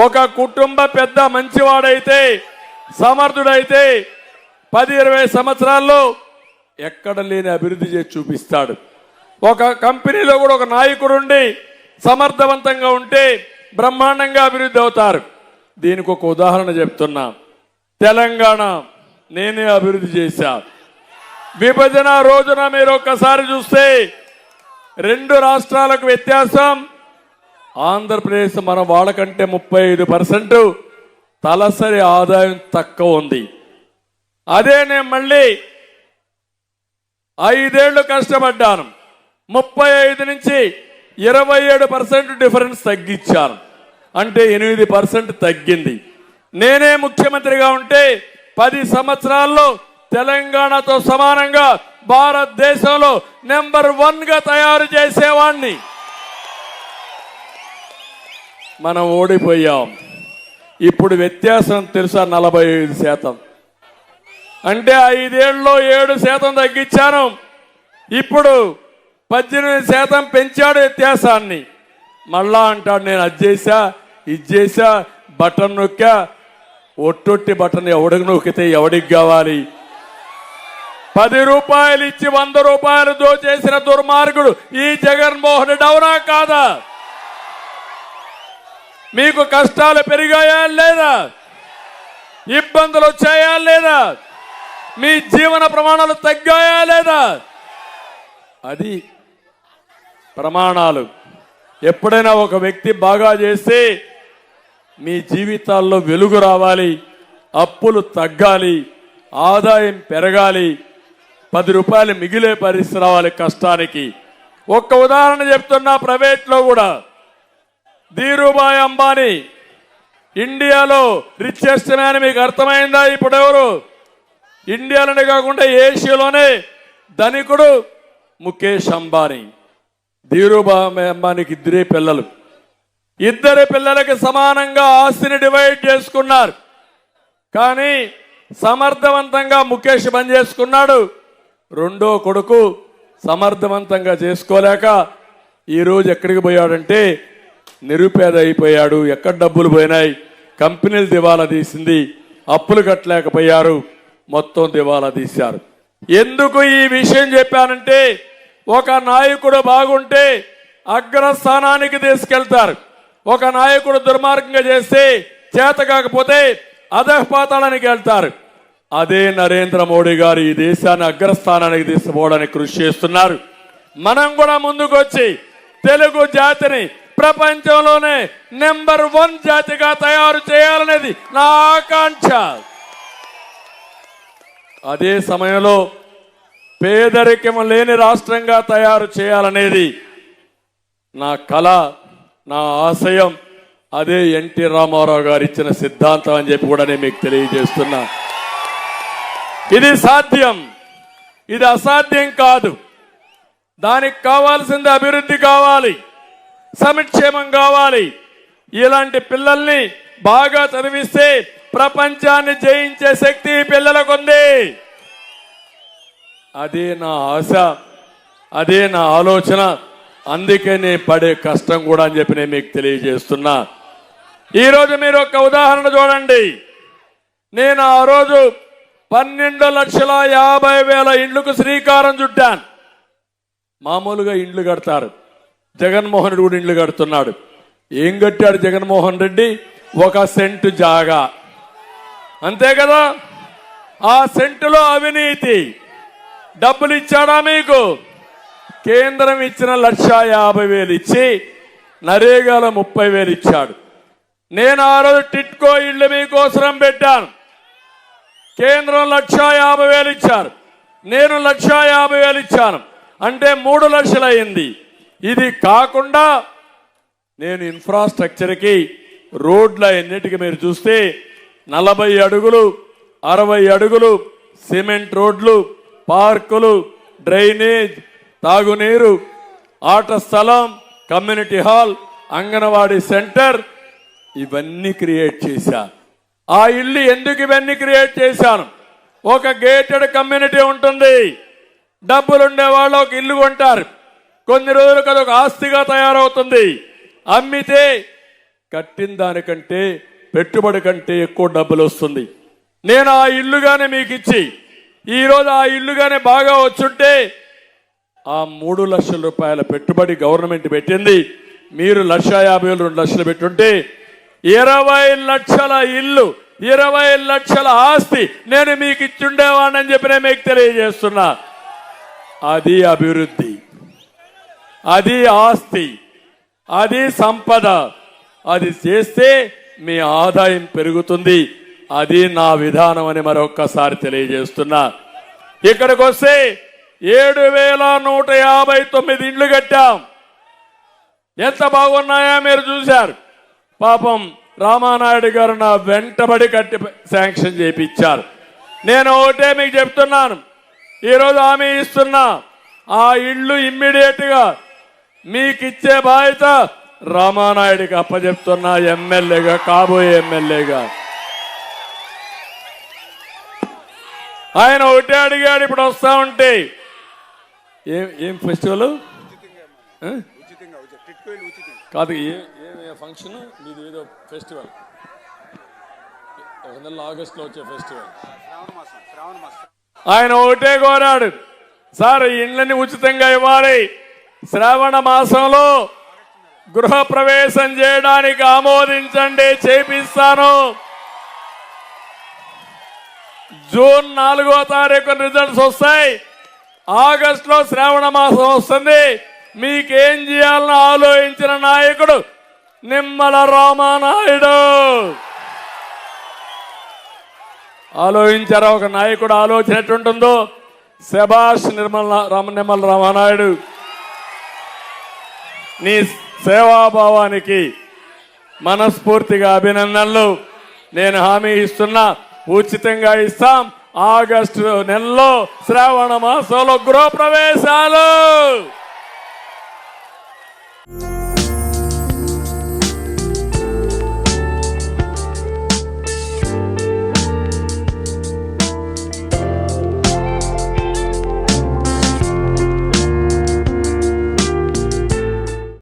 ఒక కుటుంబ పెద్ద మంచివాడైతే సమర్థుడైతే 10-20 సంవత్సరాల్లో ఎక్కడ లేని అభివృద్ధి చేసి చూపిస్తాడు. ఒక కంపెనీలో కూడా ఒక నాయకుడు ఉండి సమర్థవంతంగా ఉంటే బ్రహ్మాండంగా అభివృద్ధి అవుతారు. దీనికి ఒక ఉదాహరణ చెప్తున్నా. తెలంగాణ నేనే అభివృద్ధి చేశా. విభజన రోజున మీరు ఒక్కసారి చూస్తే 2 రాష్ట్రాలకు వ్యత్యాసం. ఆంధ్రప్రదేశ్ మన వాళ్ళకంటే 35% తలసరి ఆదాయం తక్కువ ఉంది. అదే నేను మళ్ళీ 5 ఏళ్లు కష్టపడ్డాను. 35 నుంచి 27% డిఫరెన్స్ తగ్గించాను. అంటే 8% తగ్గింది. నేనే ముఖ్యమంత్రిగా ఉంటే 10 సంవత్సరాల్లో తెలంగాణతో సమానంగా భారతదేశంలో నెంబర్ 1గా తయారు చేసేవాణ్ణి. మనం ఓడిపోయాం. ఇప్పుడు వ్యత్యాసం తెలుసా? 45%. అంటే 5 ఏళ్లలో 7% తగ్గించాను. ఇప్పుడు 18% పెంచాడు వ్యత్యాసాన్ని. మళ్ళా అంటాడు నేను అది చేశా ఇది చేశా బటన్ నొక్కా. ఒట్టొట్టి బటన్ ఎవడికి నొక్కితే ఎవడికి కావాలి? 10 రూపాయలు ఇచ్చి 100 రూపాయలు దోచేసిన దుర్మార్గుడు ఈ జగన్మోహన్ రెడ్డి. అవునా కాదా? మీకు కష్టాలు పెరిగాయా లేదా? ఇబ్బందులు వచ్చాయా లేదా? మీ జీవన ప్రమాణాలు తగ్గాయా లేదా? అది ప్రమాణాలు. ఎప్పుడైనా ఒక వ్యక్తి బాగా చేస్తే మీ జీవితాల్లో వెలుగు రావాలి, అప్పులు తగ్గాలి, ఆదాయం పెరగాలి, 10 రూపాయలు మిగిలే పరిస్థితి రావాలి కష్టానికి. ఒక్క ఉదాహరణ చెప్తున్నా. ప్రైవేట్లో కూడా ధీరుభాయ్ అంబానీ ఇండియాలో రిచెస్ట్ మ్యాన్. మీకు అర్థమైందా? ఇప్పుడు ఎవరు? ఇండియాలోనే కాకుండా ఏషియాలోనే ధనికుడు ముఖేష్ అంబానీ. ధీరుభాయ్ అంబానీకి 2 పిల్లలు. 2 పిల్లలకి సమానంగా ఆస్తిని డివైడ్ చేసుకున్నారు. కానీ సమర్థవంతంగా ముఖేష్ పని చేసుకున్నాడు. 2వ కొడుకు సమర్థవంతంగా చేసుకోలేక ఈరోజు ఎక్కడికి పోయాడంటే నిరుపేద అయిపోయాడు. ఎక్కడ డబ్బులు పోయినాయి? కంపెనీలు దివాలా తీసింది. అప్పులు కట్టలేకపోయారు. మొత్తం దివాలా తీశారు. ఎందుకు ఈ విషయం చెప్పానంటే ఒక నాయకుడు బాగుంటే అగ్రస్థానానికి తీసుకెళ్తారు. ఒక నాయకుడు దుర్మార్గంగా చేస్తే చేత కాకపోతే అధఃపాతాళానికి వెళ్తారు. అదే నరేంద్ర మోడీ గారు ఈ దేశాన్ని అగ్రస్థానానికి తీసుకుపోవడానికి కృషి చేస్తున్నారు. మనం కూడా ముందుకు వచ్చి తెలుగు జాతిని ప్రపంచంలోనే నెంబర్ 1 జాతిగా తయారు చేయాలనేది నా ఆకాంక్ష. అదే సమయంలో పేదరికం లేని రాష్ట్రంగా తయారు చేయాలనేది నా కళ, నా ఆశయం. అదే ఎన్టీ రామారావు గారు ఇచ్చిన సిద్ధాంతం అని చెప్పి కూడా నేను మీకు తెలియజేస్తున్నా. ఇది సాధ్యం, ఇది అసాధ్యం కాదు. దానికి కావాల్సింది అభివృద్ధి కావాలి, సంక్షేమం కావాలి. ఇలాంటి పిల్లల్ని బాగా చదివిస్తే ప్రపంచాన్ని జయించే శక్తి పిల్లలకు ఉంది. అదే నా ఆశ, అదే నా ఆలోచన. అందుకే నేను పడే కష్టం కూడా అని చెప్పి నేను మీకు తెలియజేస్తున్నా. ఈరోజు మీరు ఒక ఉదాహరణ చూడండి. నేను ఆ రోజు 12,50,000 ఇండ్లకు శ్రీకారం చుట్టాను. మామూలుగా ఇండ్లు కడతారు, జగన్మోహన్ రెడ్డి కూడా ఇండ్లు కడుతున్నాడు. ఏం కట్టాడు జగన్మోహన్ రెడ్డి? 1 సెంటు జాగా, అంతే కదా. ఆ సెంటులో అవినీతి. డబ్బులు ఇచ్చాడా మీకు? కేంద్రం ఇచ్చిన 1,50,000 ఇచ్చి నరేగాలో 30,000 ఇచ్చాడు. నేను ఆ రోజు టిట్కో ఇళ్లు మీకోసం పెట్టాను. కేంద్రం 1,50,000 ఇచ్చారు, నేను 1,50,000 ఇచ్చాను. అంటే 3 లక్షలు అయింది. ఇది కాకుండా నేను ఇన్ఫ్రాస్ట్రక్చర్కి రోడ్ల ఎన్నిటికి మీరు చూస్తే 40 అడుగులు 60 అడుగులు సిమెంట్ రోడ్లు, పార్కులు, డ్రైనేజ్, తాగునీరు, ఆట స్థలం, కమ్యూనిటీ హాల్, అంగన్వాడీ సెంటర్ ఇవన్నీ క్రియేట్ చేశా. ఆ ఇల్లు ఎందుకు ఇవన్నీ క్రియేట్ చేశాను? ఒక గేటెడ్ కమ్యూనిటీ ఉంటుంది. డబ్బులుండే వాళ్ళు ఒక ఇల్లు కొంటారు. కొన్ని రోజులకు అదొక ఆస్తిగా తయారవుతుంది. అమ్మితే కట్టిన దానికంటే పెట్టుబడి కంటే ఎక్కువ డబ్బులు వస్తుంది. నేను ఆ ఇల్లుగానే మీకు ఇచ్చి ఈరోజు ఆ ఇల్లుగానే బాగా వచ్చుంటే ఆ 3 లక్షల రూపాయల పెట్టుబడి గవర్నమెంట్ పెట్టింది, మీరు 1,50,000 2 లక్షలు పెట్టుంటే 20 లక్షల ఇల్లు 20 లక్షల ఆస్తి నేను మీకు ఇచ్చుండేవాడిని చెప్పి నేను మీకు తెలియజేస్తున్నా. అది అభివృద్ధి, అది ఆస్తి, అది సంపద. అది చేస్తే మీ ఆదాయం పెరుగుతుంది. అది నా విధానం అని మరొక్కసారి తెలియజేస్తున్నా. ఇక్కడికి వస్తే 7,159 ఇండ్లు కట్టాం. ఎంత బాగున్నాయో మీరు చూశారు. పాపం రామానాయుడు గారు నా వెంటబడి కట్టి శాంక్షన్ చేయించారు. నేను ఒకటే మీకు చెప్తున్నాను, ఈరోజు హామీ ఇస్తున్నా, ఆ ఇళ్ళు ఇమ్మీడియట్ గా మీకు ఇచ్చే బాధ్యత రామానాయుడికి అప్పచెప్తున్నా, ఎమ్మెల్యేగా, కాబోయే ఎమ్మెల్యేగా. ఆయన ఒకటే అడిగాడు, ఇప్పుడు వస్తా ఉంటే ఏం ఫెస్టివల్ కాదు, ఏ ఫంక్షన్ మీది, ఏదో ఫెస్టివల్, ఒక నెల ఆగస్టులో వచ్చే ఫెస్టివల్. ఆయన ఒకటే కోరాడు, సార్ ఈ ఇండ్లని ఉచితంగా ఇవ్వాలి, శ్రావణ మాసంలో గృహ ప్రవేశం చేయడానికి ఆమోదించండి, చేపిస్తాను. జూన్ 4వ తారీఖు రిజల్ట్స్ వస్తాయి, ఆగస్టులో శ్రావణ మాసం వస్తుంది. మీకేం చేయాలని ఆలోచించిన నాయకుడు నిమ్మల రామానాయుడు. ఆలోచించారా? ఒక నాయకుడు ఆలోచన ఎట్టుంటుందో. శభాష్ నిమ్మల రామానాయుడు, నీ సేవాభావానికి మనస్ఫూర్తిగా అభినందనలు. నేను హామీ ఇస్తున్నా, ఉచితంగా ఇస్తాం. ఆగస్టు నెలలో శ్రావణ మాసంలో గృహ ప్రవేశాలు.